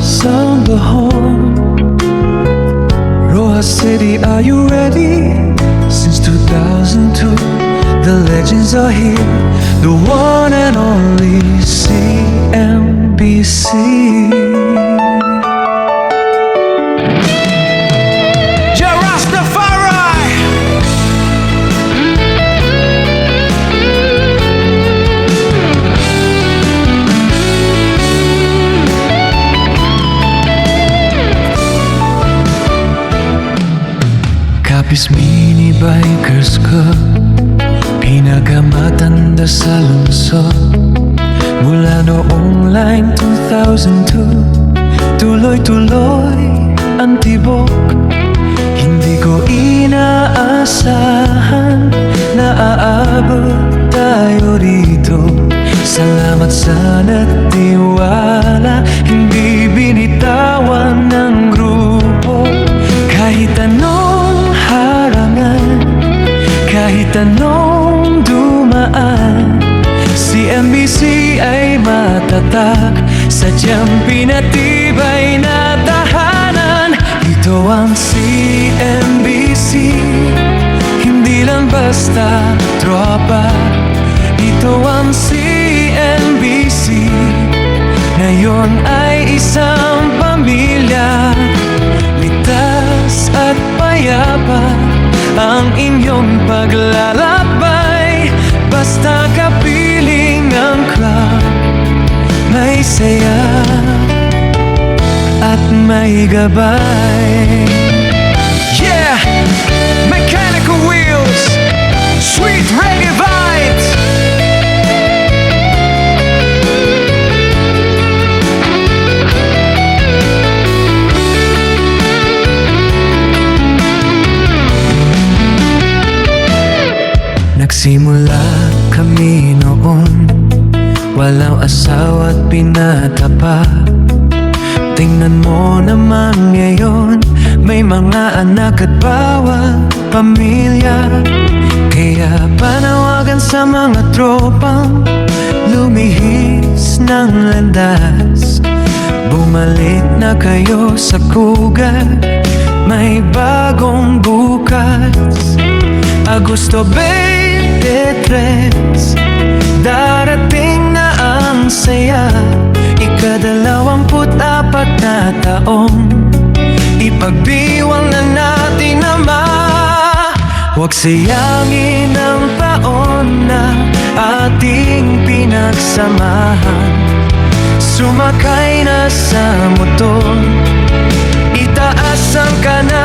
sound the horn. Rojas City, are you ready? Since 2002, the legends are here. The one and only CMBC. Kapis Mini Bikers Club, pinakamatanda sa lungsod. Mula noong line 2002, tuloy-tuloy ang tibok. Hindi ko inaasahan na aabot tayo rito. Salamat sa natiwala, hindi binitawan ng grupo. Kahit anong harangan, kahit anong dumaan, CMBC ay matatag, sadyang pinatibay na tahanan. Ito ang CMBC, hindi lang basta tropa. Ito ang CMBC, ngayon ay isang pamilya. Ligtas at payapa ang inyong paglalakbay. Basta kapiling ang club, may saya at may gabay. Yeah! Mechanical Wheels, Sweet Reggae Vibes. Nagsimula kami noon, walang asawa at binata pa. Tingnan mo naman ngayon, may mga anak at bawat pamilya. Kaya panawagan sa mga tropang lumihis ng landas. Bumalik na kayo sa kugat, may bagong bukas. Agosto 23, darating na ang saya. Ika-24 na taong, ipagdiwang na natin Ama. Huwag sayangin ang taon na ating pinagsamahan. Sumakay na sa motor, itaas ang kanal.